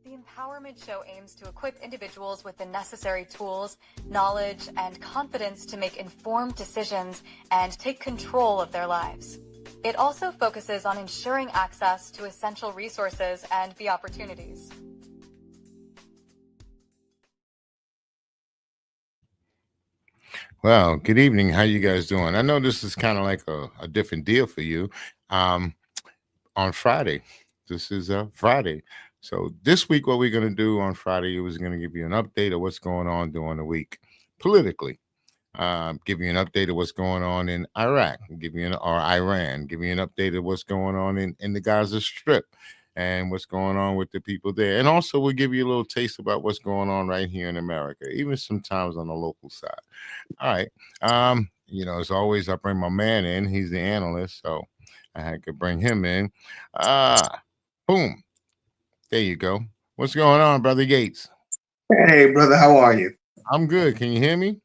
The Empowerment Show aims to equip individuals with the necessary tools, knowledge, and confidence to make informed decisions and take control of their lives. It also focuses on ensuring access to essential resources and the opportunities. Well, good evening. How you guys doing? I know this is kind of like a different deal for you. Um, on Friday, this is Friday. So this week, what we're going to do on Friday is going to give you an update of what's going on during the week politically. Give you an update of what's going on in Iraq, or Iran, give you an update of what's going on in the Gaza Strip and what's going on with the people there. And also we'll give you a little taste about what's going on right here in America, even sometimes on the local side. All right. As always, I bring my man in. He's the analyst, so I had to bring him in. Boom. There you go. What's going on, Brother Yates? Hey, brother, how are you? I'm good. Can you hear me?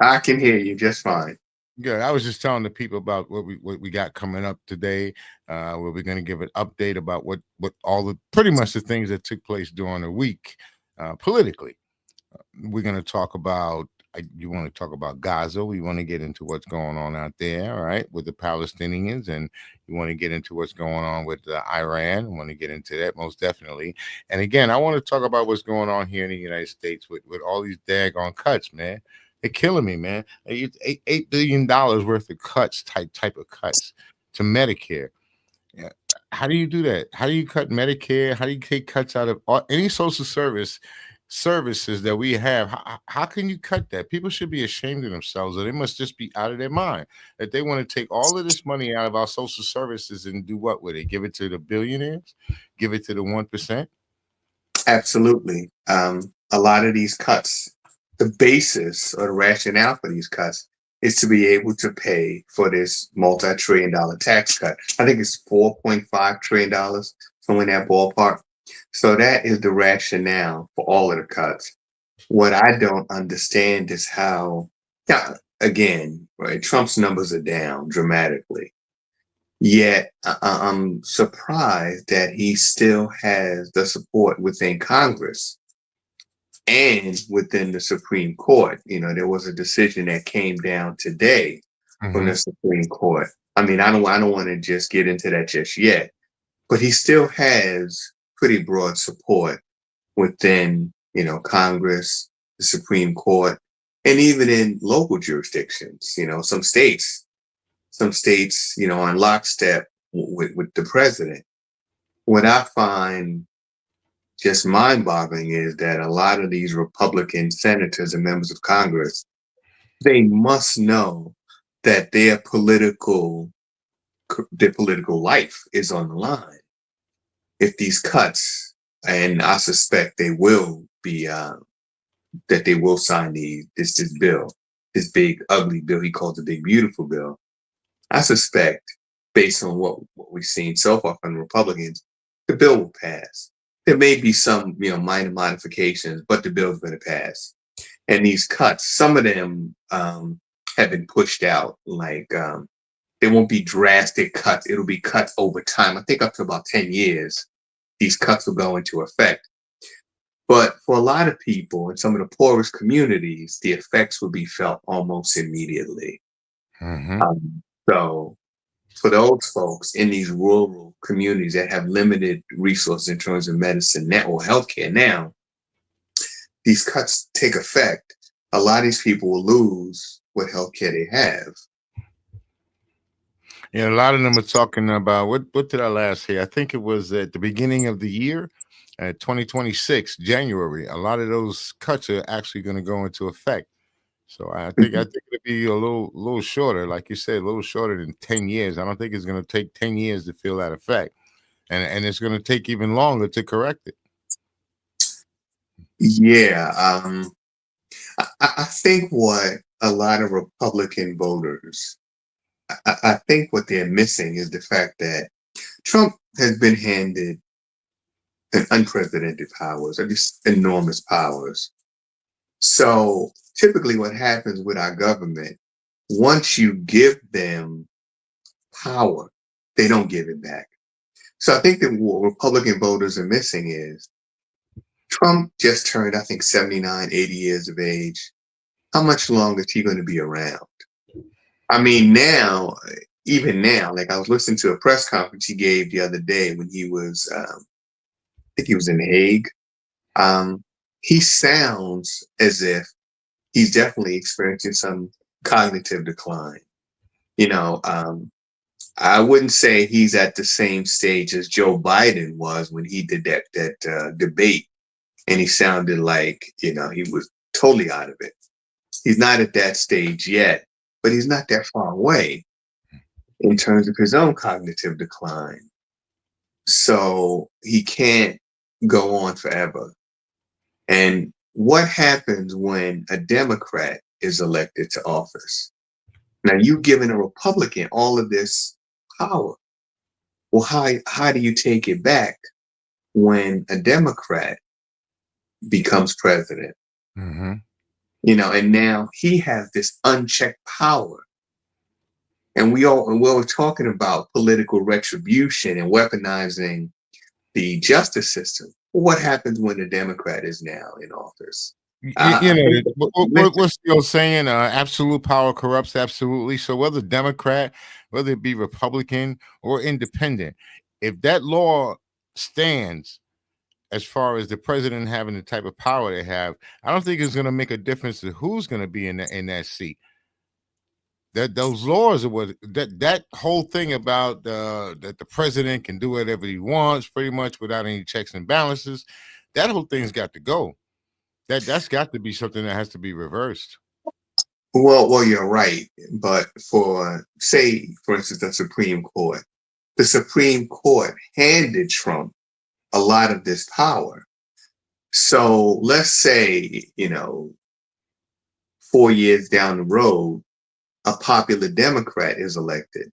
I can hear you just fine. Good. I was just telling the people about what we got coming up today. Where we're going to give an update about what all the pretty much the things that took place during the week politically. We're going to talk about. You want to talk about Gaza? We want to get into what's going on out there, all right, with the Palestinians, and you want to get into what's going on with Iran. I want to get into that most definitely. And again, I want to talk about what's going on here in the United States with all these daggone cuts, man. They're killing me, man. It's $8 billion worth of cuts, type of cuts to Medicare. Yeah. How do you do that? How do you cut Medicare? How do you take cuts out of any social services that we have? How can you cut that? People should be ashamed of themselves, or they must just be out of their mind that they want to take all of this money out of our social services and do what with it? Give it to the billionaires? Give it to the 1%? Absolutely. A lot of these cuts, the basis or the rationale for these cuts is to be able to pay for this multi-trillion-dollar tax cut. I think it's $4.5 trillion, somewhere in that ballpark. So that is the rationale for all of the cuts. What I don't understand is how, yeah, again, right, Trump's numbers are down dramatically. Yet I'm surprised that he still has the support within Congress and within the Supreme Court. There was a decision that came down today from the Supreme Court. I mean, I don't want to just get into that just yet, but he still has pretty broad support within, Congress, the Supreme Court, and even in local jurisdictions. Some states, on lockstep with the president. What I find just mind-boggling is that a lot of these Republican senators and members of Congress, they must know that their political life is on the line. If these cuts, and I suspect they will be, that they will sign this bill, this big ugly bill he calls the big beautiful bill. I suspect, based on what we've seen so far from the Republicans, the bill will pass. There may be some, minor modifications, but the bill's going to pass. And these cuts, some of them have been pushed out. Like there won't be drastic cuts. It'll be cuts over time. I think up to about 10 years, these cuts will go into effect. But for a lot of people in some of the poorest communities, the effects will be felt almost immediately. So for those folks in these rural communities that have limited resources in terms of medicine or healthcare now, these cuts take effect. A lot of these people will lose what healthcare they have. Yeah, a lot of them are talking about what did I last hear? I think it was at the beginning of the year, 2026, January. A lot of those cuts are actually going to go into effect. So I think it'll be a little shorter, like you said, a little shorter than 10 years. I don't think it's going to take 10 years to feel that effect, and it's going to take even longer to correct it. Yeah, I think what a lot of Republican voters, I think what they're missing is the fact that Trump has been handed an unprecedented powers, or just enormous powers. So typically what happens with our government, once you give them power, they don't give it back. So I think that what Republican voters are missing is Trump just turned, I think, 79, 80 years of age. How much longer is he going to be around? I mean, now, even now, like I was listening to a press conference he gave the other day when he was, I think he was in The Hague. He sounds as if he's definitely experiencing some cognitive decline. You know, I wouldn't say he's at the same stage as Joe Biden was when he did that debate, and he sounded like, you know, he was totally out of it. He's not at that stage yet, but he's not that far away in terms of his own cognitive decline. So he can't go on forever. And what happens when a Democrat is elected to office? Now you've given a Republican all of this power. Well, how do you take it back when a Democrat becomes president? Mm-hmm. You know, and now he has this unchecked power. And we were talking about political retribution and weaponizing the justice system. What happens when a Democrat is now in office? You know, we're still saying absolute power corrupts absolutely. So whether Democrat, whether it be Republican or independent, if that law stands as far as the president having the type of power they have, I don't think it's going to make a difference to who's going to be in that seat. That those laws are what that whole thing about that the president can do whatever he wants, pretty much without any checks and balances. That whole thing's got to go. That's got to be something that has to be reversed. Well, you're right. But say, for instance, the Supreme Court handed Trump a lot of this power. So let's say, 4 years down the road, a popular Democrat is elected.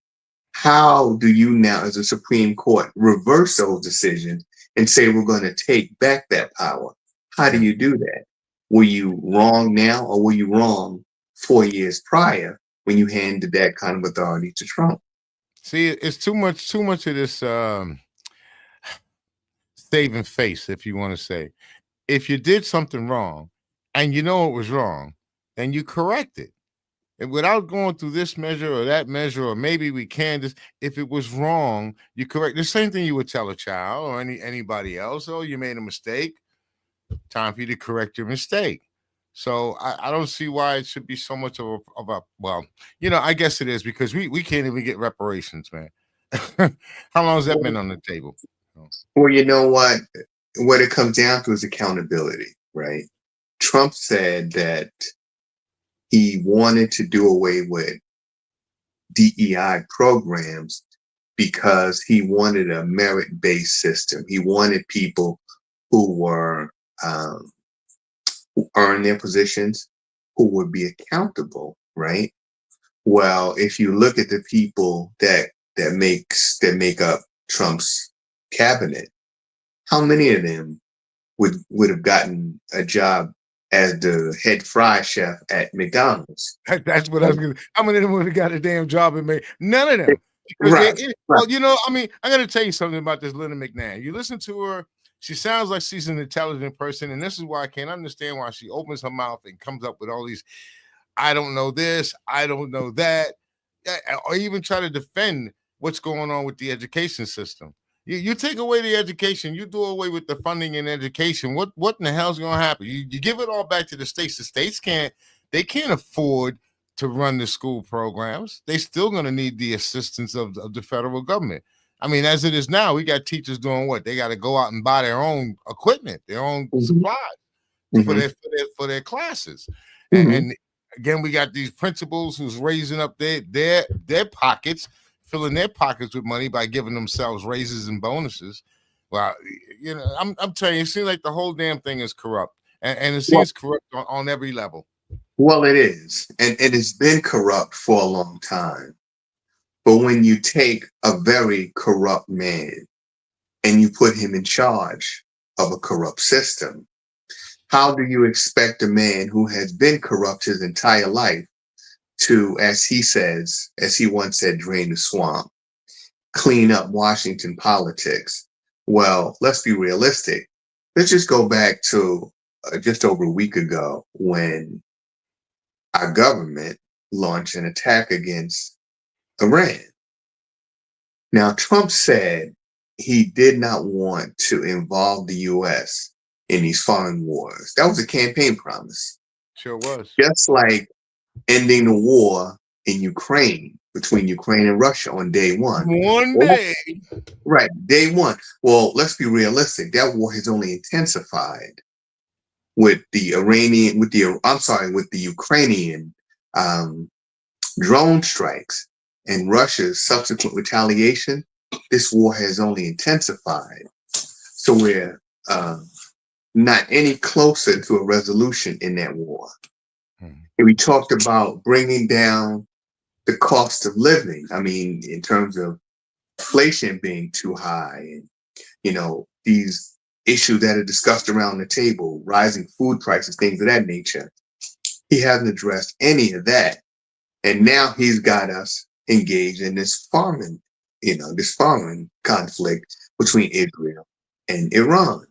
How do you now, as a Supreme Court, reverse those decisions and say we're going to take back that power? How do you do that? Were you wrong now, or were you wrong 4 years prior when you handed that kind of authority to Trump? See, it's too much of this saving face, if you want to say. If you did something wrong and you know it was wrong, then you correct it. And without going through this measure or that measure, or maybe we can just, if it was wrong, you correct. The same thing you would tell a child or anybody else. Oh, you made a mistake. Time for you to correct your mistake. So I don't see why it should be so much of a well, I guess it is because we can't even get reparations, man. How long has that been on the table? Well, you know what? What it comes down to is accountability, right? Trump said that he wanted to do away with DEI programs because he wanted a merit-based system. He wanted people who were who earn their positions, who would be accountable, right? Well, if you look at the people that make up Trump's cabinet, how many of them would have gotten a job as the head fry chef at McDonald's? That's what I was going to. How many of them would have got a damn job and made? None of them. Because Right. Well, I mean, I got to tell you something about this Linda McNair. You listen to her. She sounds like she's an intelligent person, and this is why I can't understand why she opens her mouth and comes up with all these, I don't know this, I don't know that, or even try to defend what's going on with the education system. You take away the education, you do away with the funding in education. What in the hell's going to happen? You give it all back to the states. The states can't afford to run the school programs. They still going to need the assistance of the federal government. I mean, as it is now, we got teachers doing what? They got to go out and buy their own equipment, their own supplies for their classes. And again, we got these principals who's raising up their pockets, filling their pockets with money by giving themselves raises and bonuses. Well, I'm telling you, it seems like the whole damn thing is corrupt, and it seems corrupt on every level. Well, it is, and it's been corrupt for a long time. But when you take a very corrupt man and you put him in charge of a corrupt system, how do you expect a man who has been corrupt his entire life to, as he once said, drain the swamp, clean up Washington politics? Well, let's be realistic. let's just go back to just over a week ago when our government launched an attack against Iran. Now, Trump said he did not want to involve the U.S. in these foreign wars. That was a campaign promise. Sure was. Just like ending the war in Ukraine between Ukraine and Russia on day one. One day. Right, day one. Well, let's be realistic. That war has only intensified with the with the Ukrainian drone strikes and Russia's subsequent retaliation. This war has only intensified. So we're not any closer to a resolution in that war. And we talked about bringing down the cost of living. I mean, in terms of inflation being too high and, these issues that are discussed around the table, rising food prices, things of that nature. He hasn't addressed any of that. And now he's got us engaged in this farming conflict between Israel and Iran.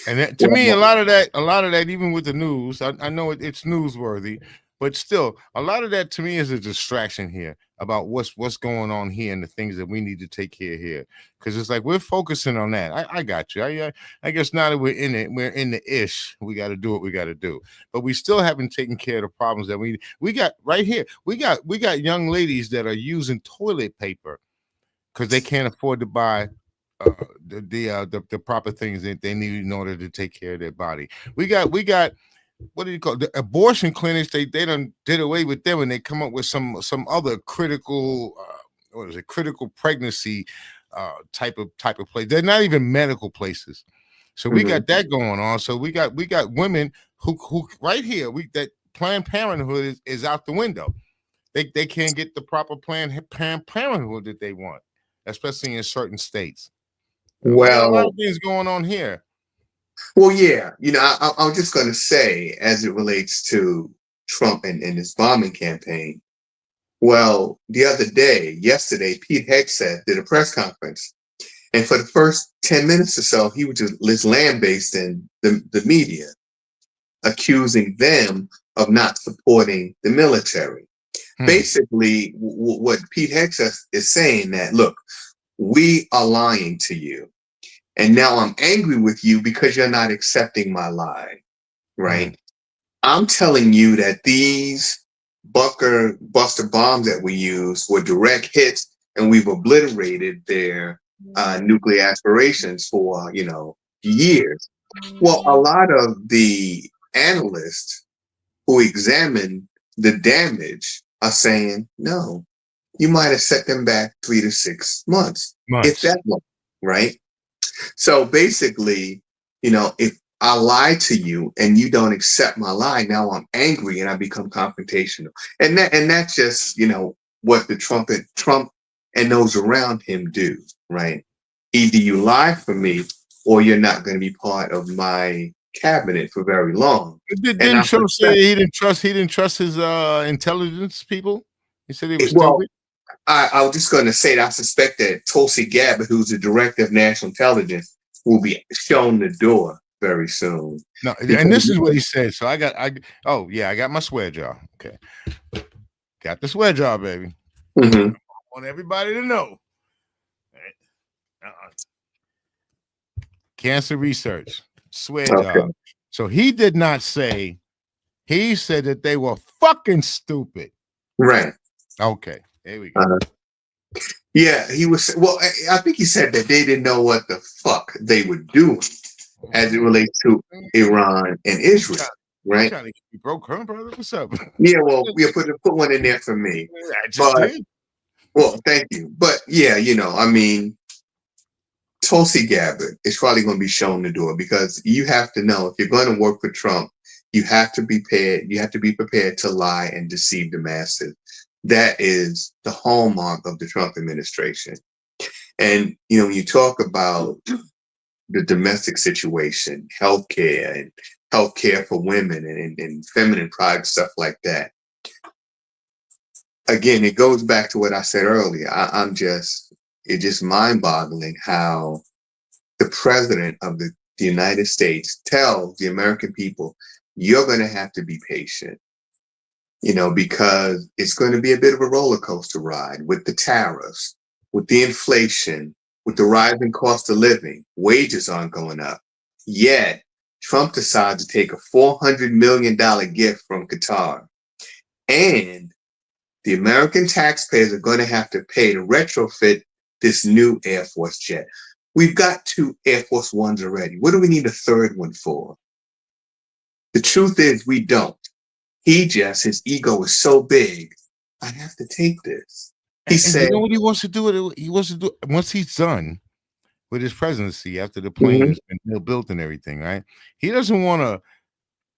And that, to me, a lot of that, even with the news, I know it's newsworthy, but still, a lot of that to me is a distraction here about what's going on here and the things that we need to take care of here. Because it's like we're focusing on that. I got you. I guess now that we're in it, we're in the ish. We got to do what we got to do, but we still haven't taken care of the problems that we got right here. We got young ladies that are using toilet paper because they can't afford to buy the proper things that they need in order to take care of their body. We got what do you call it? The abortion clinics? They done did away with them, and they come up with some other critical critical pregnancy type of place. They're not even medical places. So we got that going on. So we got women who right here that Planned Parenthood is out the window. They can't get the proper Planned Parenthood that they want, especially in certain states. We got a lot of things going on here. Well, yeah, I was just going to say, as it relates to Trump and his bombing campaign. Well, yesterday, Pete Hegseth did a press conference, and for the first 10 minutes or so, he was just lambasting the media, accusing them of not supporting the military. Basically, what Pete Hegseth is saying that, look, we are lying to you. And now I'm angry with you because you're not accepting my lie, right? I'm telling you that these bunker buster bombs that we use were direct hits, and we've obliterated their nuclear aspirations for, years. Well, a lot of the analysts who examine the damage are saying, no, you might have set them back 3 to 6 months. If that long, right? So basically, if I lie to you and you don't accept my lie, now I'm angry and I become confrontational. And that's just, what the Trump and those around him do, right? Either you lie for me or you're not going to be part of my cabinet for very long. Didn't Trump say he didn't trust his intelligence people? He said he was stupid. I was just going to say that I suspect that Tulsi Gabbard, who's the director of national intelligence, will be shown the door very soon. No, and this is what he said. So I got my swear jar. Okay, got the swear jar, baby. I want everybody to know. Cancer research, swear jar. So he did not say. He said that they were fucking stupid. Right. Okay. There we go. Yeah, he was. Well, I think he said that they didn't know what the fuck they were doing as it relates to Iran and Israel, right? Trying to keep you broke, huh, brother? What's up? Yeah, well, put one in there for me. I just did. Well, thank you. But yeah, I mean, Tulsi Gabbard is probably going to be shown the door because you have to know if you're going to work for Trump, you have to be prepared. You have to be prepared to lie and deceive the masses. That is the hallmark of the Trump administration. And, when you talk about the domestic situation, healthcare for women and feminine products, stuff like that. Again, it goes back to what I said earlier. It's just mind boggling how the president of the the United States tells the American people, you're going to have to be patient, because it's going to be a bit of a roller coaster ride with the tariffs, with the inflation, with the rising cost of living. Wages aren't going up. Yet, Trump decides to take a $400 million gift from Qatar. And the American taxpayers are going to have to pay to retrofit this new Air Force jet. We've got 2 Air Force Ones already. What do we need a third one for? The truth is we don't. His ego is so big. I have to take this. He said, you know what he wants to do? He wants to do once he's done with his presidency after the plane Mhm. has been built and everything, right? He doesn't want to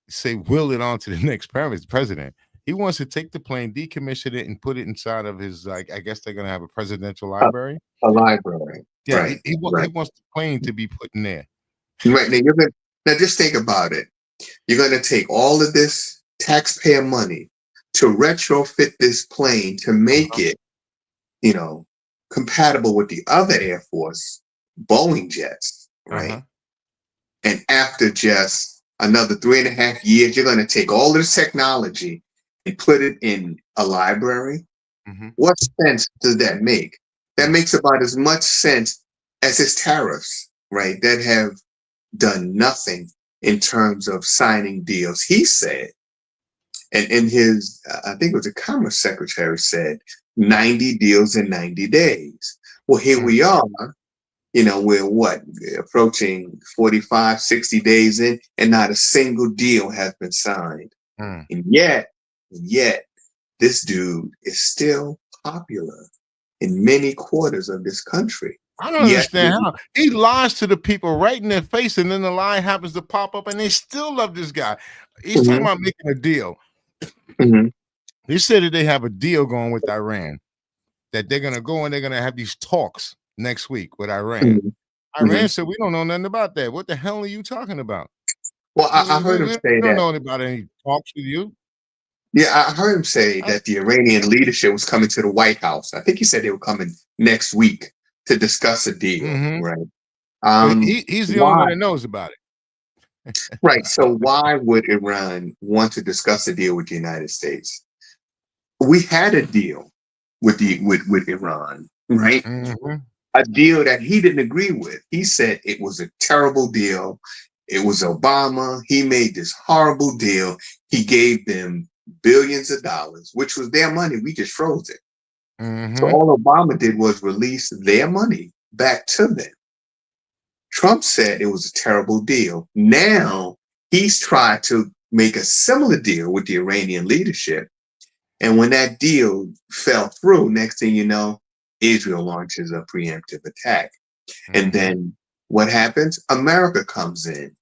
say will it on to the next president. He wants to take the plane, decommission it, and put it inside of his. I guess they're gonna have a presidential a, library. a library. Yeah, Right. he Right. wants the plane to be put in there. Right. Now just think about it. You're going to take all of this taxpayer money to retrofit this plane to make it, you know, compatible with the other Air Force Boeing jets, right? And after just another 3.5 years, you're going to take all this technology and put it in a library. What sense does that make? That makes about as much sense as his tariffs, right? That have done nothing in terms of signing deals. He said, and in his, I think it was the Commerce Secretary said, 90 deals in 90 days. Well, here we are, we're approaching 45, 60 days in, and not a single deal has been signed. And yet, this dude is still popular in many quarters of this country. I don't understand how he lies to the people right in their face, and then the lie happens to pop up, and they still love this guy. He's talking about making a deal. He said that they have a deal going with Iran, that they're gonna go and they're gonna have these talks next week with Iran. Iran said, "We don't know nothing about that. What the hell are you talking about?" Well, I heard him say we don't that. know about any talks with you. Yeah, I heard him say that the Iranian leadership was coming to the White House. I think he said they were coming next week to discuss a deal, right? But he's the only one that knows about it. Right. So why would Iran want to discuss a deal with the United States? We had a deal with Iran, right? A deal that he didn't agree with. He said it was a terrible deal. It was Obama. He made this horrible deal. He gave them billions of dollars, which was their money. We just froze it. So all Obama did was release their money back to them. Trump said it was a terrible deal. Now he's tried to make a similar deal with the Iranian leadership. And when that deal fell through, next thing you know, Israel launches a preemptive attack. And then what happens? America comes in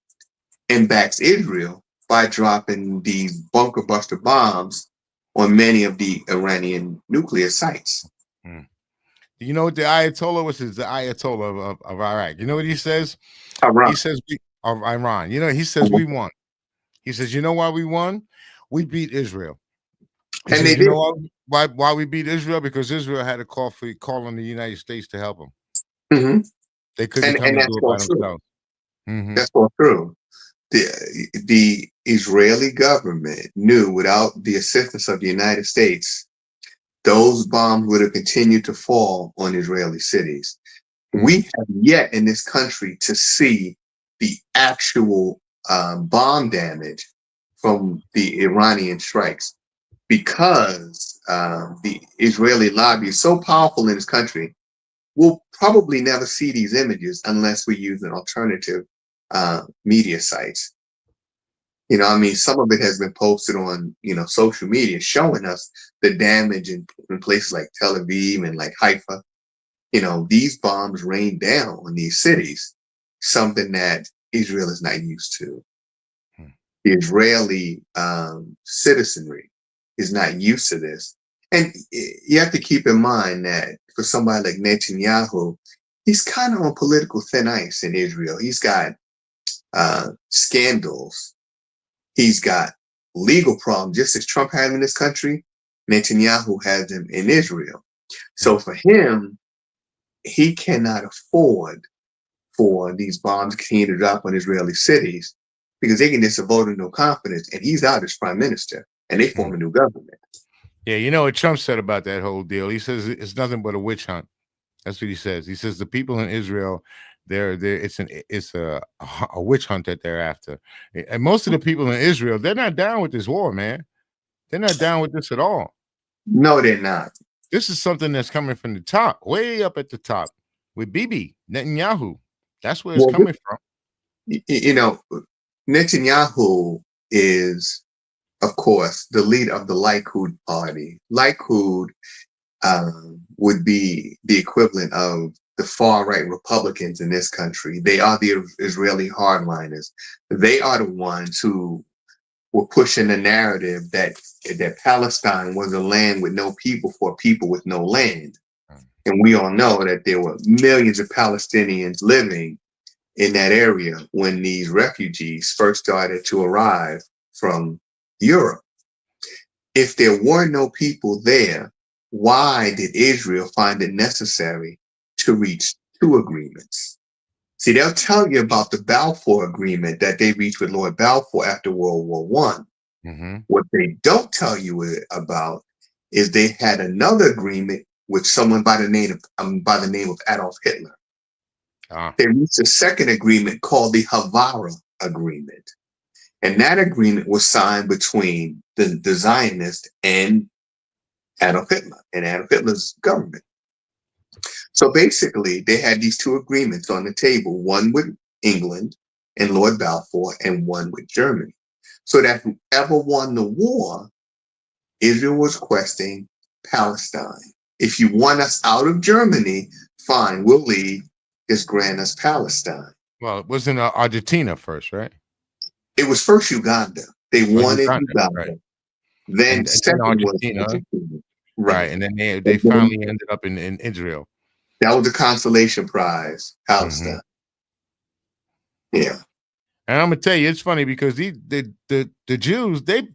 and backs Israel by dropping these bunker buster bombs on many of the Iranian nuclear sites. You know what the Ayatollah was? Is the Ayatollah of Iraq? You know what he says? Iran. He says of Iran. He says we won. He says, you know why we won? We beat Israel. He says, you know why we beat Israel? Because Israel had a call on the United States to help them. They couldn't come and do it by themselves. That's all true. The Israeli government knew without the assistance of the United States, those bombs would have continued to fall on Israeli cities. We have yet in this country to see the actual bomb damage from the Iranian strikes, because the Israeli lobby is so powerful in this country. We'll probably never see these images unless we use an alternative media sites. Some of it has been posted on, social media showing us the damage in places like Tel Aviv and like Haifa. These bombs rain down on these cities, something that Israel is not used to. The Israeli citizenry is not used to this. And you have to keep in mind that for somebody like Netanyahu, he's kind of on political thin ice in Israel. He's got scandals. He's got legal problems, just as Trump had in this country. Netanyahu has them in Israel. So for him, he cannot afford for these bombs continuing to drop on Israeli cities because they can just vote of no confidence, and he's out as prime minister, and they form a new government. Yeah, you know what Trump said about that whole deal? He says it's nothing but a witch hunt. That's what he says. He says the people in Israel, it's a witch hunt that they're after. And most of the people in Israel, they're not down with this war, man. They're not down with this at all. No, they're not. This is something that's coming from the top, way up at the top, with Bibi Netanyahu. That's where it's coming from. You know, Netanyahu is, of course, the leader of the Likud party. Likud would be the equivalent of the far-right Republicans in this country. They are the Israeli hardliners. They are the ones who were pushing the narrative that Palestine was a land with no people for a people with no land. And we all know that there were millions of Palestinians living in that area when these refugees first started to arrive from Europe. If there were no people there, why did Israel find it necessary to reach two agreements? See, they'll tell you about the Balfour Agreement that they reached with Lord Balfour after World War One. What they don't tell you about is they had another agreement with someone by the name of Adolf Hitler. They reached a second agreement called the Havara Agreement. And that agreement was signed between the Zionists and Adolf Hitler and Adolf Hitler's government. So basically, they had these two agreements on the table, one with England and Lord Balfour, and one with Germany. So that whoever won the war, Israel was requesting Palestine. If you want us out of Germany, fine, we'll leave. Just grant us Palestine. Well, it was in Argentina first, right? It was first Uganda. They wanted Uganda. Right. Then second Argentina. was Argentina. Right. And then they finally ended up in Israel. That was a consolation prize, Palestine. Yeah. And I'm gonna tell you, it's funny because the Jews, they've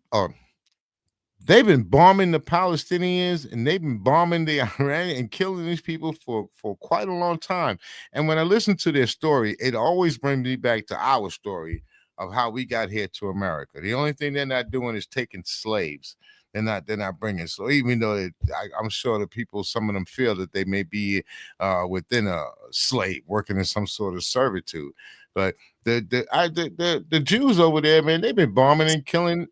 been bombing the Palestinians and they've been bombing the Iranians and killing these people for quite a long time. And when I listen to their story, it always brings me back to our story of how we got here to America. The only thing they're not doing is taking slaves. They're not bringing. So even though I'm sure the people, some of them feel that they may be within a slave working in some sort of servitude, but the Jews over there, man, they've been bombing and killing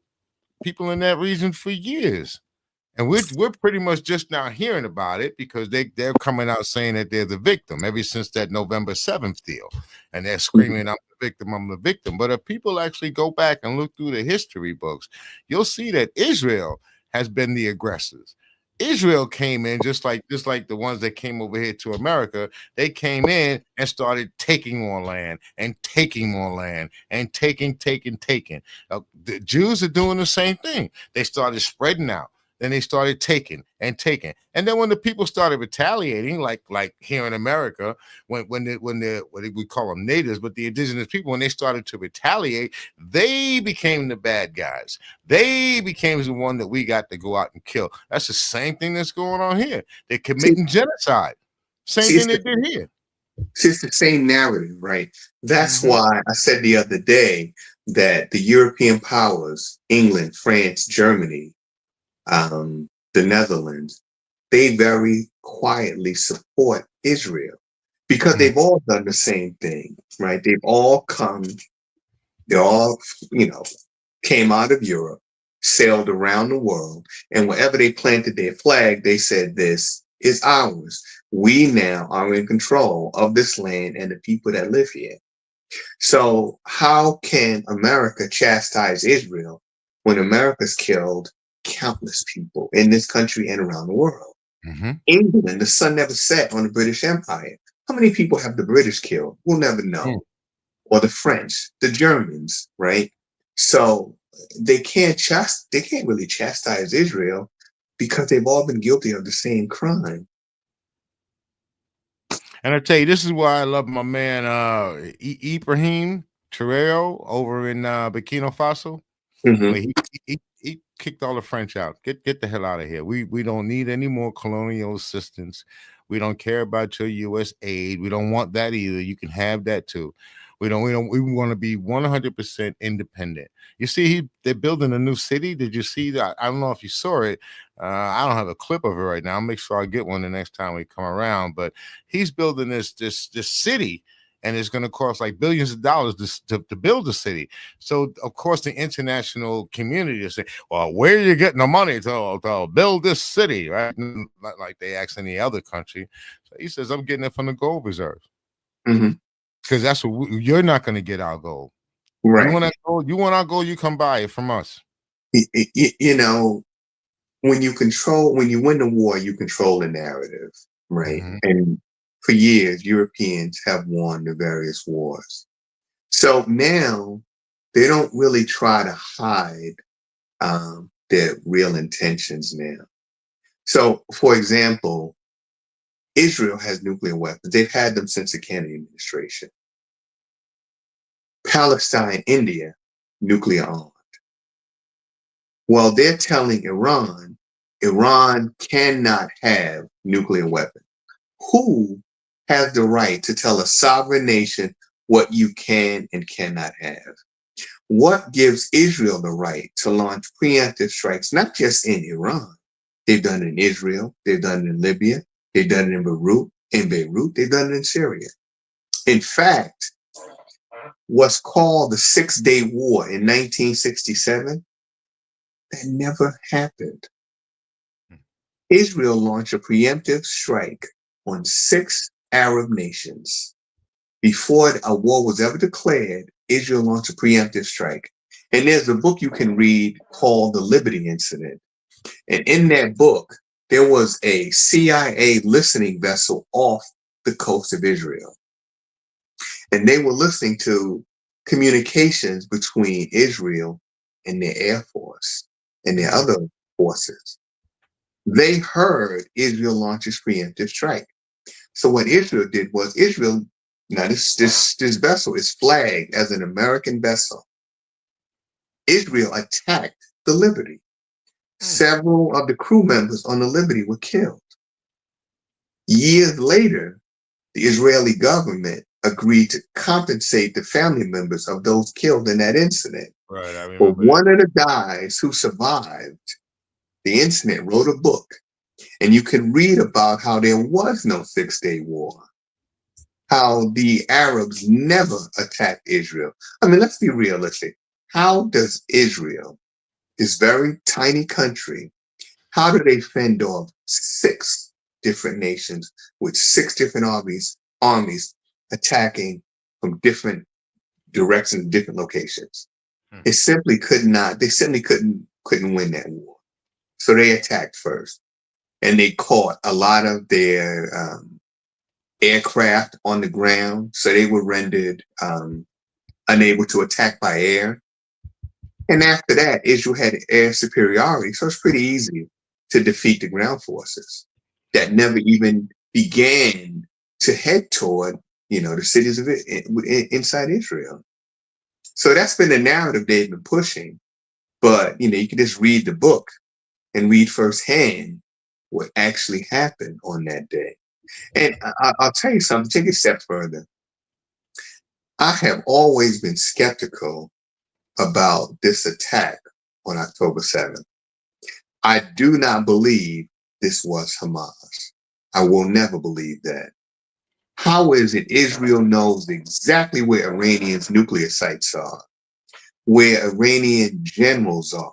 people in that region for years. And we're pretty much just now hearing about it because they're coming out saying that they're the victim ever since that November 7th deal. And they're screaming, I'm the victim, I'm the victim. But if people actually go back and look through the history books, you'll see that Israel has been the aggressors. Israel came in just like the ones that came over here to America. They came in and started taking more land and taking more land and taking. The Jews are doing the same thing. They started spreading out. Then they started taking. And then when the people started retaliating, like here in America, when we call them natives, but the indigenous people, when they started to retaliate, they became the bad guys. They became the one that we got to go out and kill. That's the same thing that's going on here. They're committing genocide. Same thing they did here. It's the same narrative, right? That's why I said the other day that the European powers, England, France, Germany, the Netherlands, they very quietly support Israel because they've all done the same thing, right? They all, came out of Europe, sailed around the world, and wherever they planted their flag, they said, this is ours. We now are in control of this land and the people that live here. So how can America chastise Israel when America's killed countless people in this country and around the world? England, the sun never set on the British Empire. How many people have the British killed? We'll never know. Or the French, the Germans, right? So they can't really chastise Israel because they've all been guilty of the same crime. And I tell you, this is why I love my man Ibrahim Traoré over in Burkina Faso. Where he kicked all the French out. Get the hell out of here. We don't need any more colonial assistance. We don't care about your U.S. aid. We don't want that either. You can have that too. We want to be 100% independent. You see, they're building a new city. Did you see that? I don't know if you saw it. I don't have a clip of it right now. I'll make sure I get one the next time we come around. But he's building this city, and it's going to cost like billions of dollars to build the city. So, of course, the international community is saying, well, where are you getting the money to build this city, right? Not like they ask any other country. So he says, I'm getting it from the gold reserves. Mhm. Because that's what you're not going to get our gold. You Right. want our gold? You want our gold? You come buy it from us. You know, when you win the war, you control the narrative, right? Mm-hmm. And for years, Europeans have won the various wars. So now they don't really try to hide their real intentions now. So, for example, Israel has nuclear weapons. They've had them since the Kennedy administration. Palestine, India, nuclear armed. Well, they're telling Iran cannot have nuclear weapons. Who has the right to tell a sovereign nation what you can and cannot have? What gives Israel the right to launch preemptive strikes, not just in Iran? They've done it in Israel, they've done it in Libya, they've done it in Beirut, they've done it in Syria. In fact, what's called the Six-Day War in 1967, that never happened. Israel launched a preemptive strike on 6 Arab nations. Before a war was ever declared, Israel launched a preemptive strike. And there's a book you can read called The Liberty Incident. And in that book, there was a CIA listening vessel off the coast of Israel. And they were listening to communications between Israel and their Air Force and their other forces. They heard Israel launch its preemptive strike. So what Israel did was now this vessel is flagged as an American vessel. Israel attacked the Liberty. Several of the crew members on the Liberty were killed. Years later, the Israeli government agreed to compensate the family members of those killed in that incident. Right, I But remember that. one of the guys who survived the incident wrote a book, and you can read about how there was no Six-Day War, how the Arabs never attacked Israel. I mean, let's be realistic. How does Israel, this very tiny country, how do they fend off 6 different nations with 6 different armies attacking from different directions, different locations? They simply couldn't win that war. So they attacked first, and they caught a lot of their aircraft on the ground. So they were rendered unable to attack by air. And after that, Israel had air superiority. So it's pretty easy to defeat the ground forces that never even began to head toward, the cities of it inside Israel. So that's been the narrative they've been pushing. But, you can just read the book and read firsthand what actually happened on that day. And I'll tell you something, take it a step further. I have always been skeptical about this attack on October 7th. I do not believe this was Hamas. I will never believe that. How is it Israel knows exactly where Iranians' nuclear sites are, where Iranian generals are,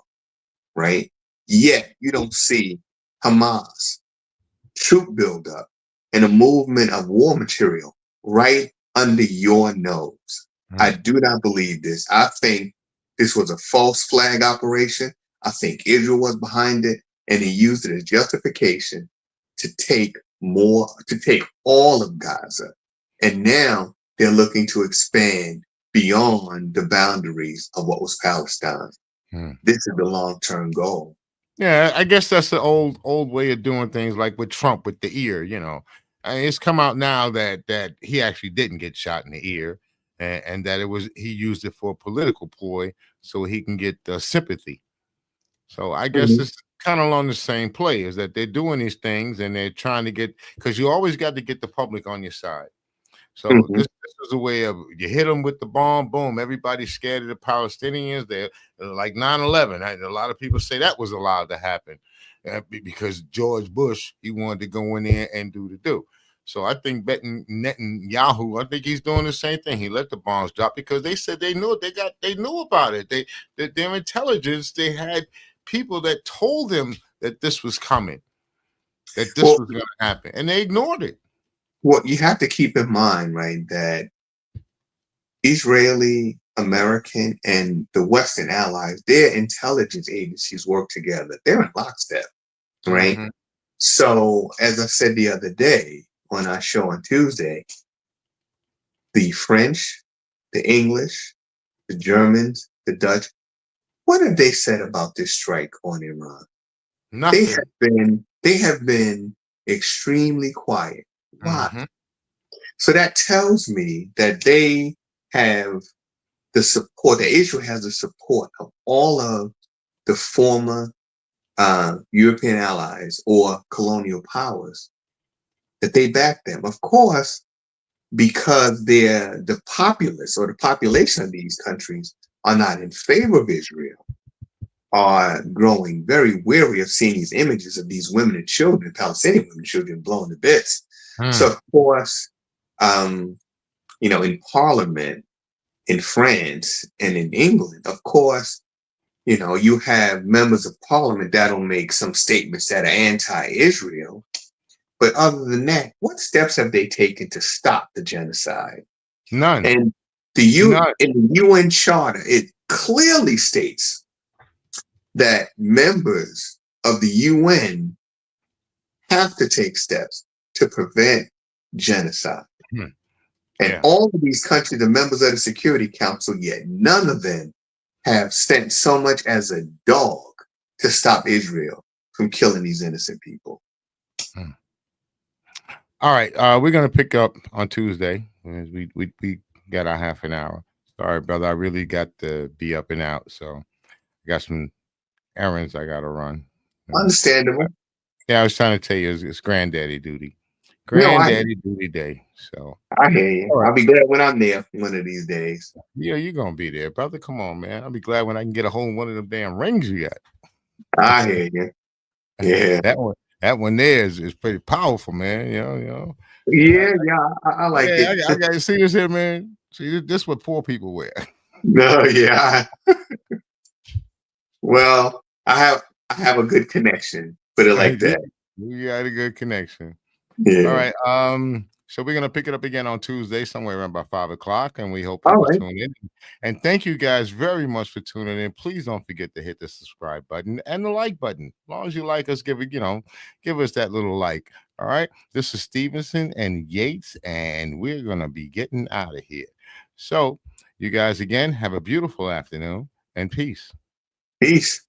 right? Yet you don't see Hamas troop buildup and a movement of war material right under your nose. I do not believe this. I think this was a false flag operation. I think Israel was behind it, and they used it as justification to take all of Gaza. And now they're looking to expand beyond the boundaries of what was Palestine. This is the long-term goal. Yeah, I guess that's the old way of doing things, like with Trump with the ear. I mean, it's come out now that he actually didn't get shot in the ear, and that he used it for a political ploy so he can get sympathy. So I guess Mhm. it's kind of along the same play, is that they're doing these things and they're trying to get, because you always got to get the public on your side. So Mhm. this is a way of, you hit them with the bomb, boom, everybody's scared of the Palestinians. They're like 9/11. A lot of people say that was allowed to happen because George Bush, he wanted to go in there and do the do. So I think Netanyahu, I think he's doing the same thing. He let the bombs drop because they said they knew about it. Their intelligence, they had people that told them that this was coming, that this Well, was going to happen, and they ignored it. what you have to keep in mind, right, that Israeli, American, and the Western allies, their intelligence agencies work together. They're in lockstep, right? Mm-hmm. So, as I said the other day on our show on Tuesday, the French, the English, the Germans, the Dutch, what have they said about this strike on Iran? Nothing. They have been extremely quiet. Why? Mm-hmm. So that tells me that they have the support, that Israel has the support of all of the former European allies or colonial powers, that they back them. Of course, because the populace or the population of these countries are not in favor of Israel, are growing very weary of seeing these images of these women and children, Palestinian women and children blown to bits. So, of course, in Parliament, in France, and in England, of course, you have members of Parliament that'll make some statements that are anti-Israel. But other than that, what steps have they taken to stop the genocide? None. And None. in the UN Charter, it clearly states that members of the UN have to take steps to prevent genocide. Hmm. And Yeah. all of these countries are members of the Security Council, yet none of them have sent so much as a dog to stop Israel from killing these innocent people. Hmm. All right. We're gonna pick up on Tuesday. We got our half an hour. Sorry, brother. I really got to be up and out, so I got some errands I gotta run. Understandable. Yeah, I was trying to tell you, it's granddaddy duty. No, Granddaddy duty day. So I hear you. all right. I'll be glad when I'm there one of these days. Yeah, you're gonna be there, brother. Come on, man. I'll be glad when I can get a hold of one of them damn rings you got. I hear you. Yeah. That one there is pretty powerful, man. I, Yeah, I like yeah, it. I got to see this here, man. See, this what poor people wear. No, yeah. Well, I have a good connection. Put it like Yeah, that. we got a good connection. All Yeah. right. So we're gonna pick it up again on Tuesday, somewhere around about 5 o'clock, and we hope All people right. tune in. And thank you guys very much for tuning in. Please don't forget to hit the subscribe button and the like button. As long as you like us, give us that little like. All right. This is Stevenson and Yates, and we're gonna be getting out of here. So you guys again have a beautiful afternoon and peace. Peace.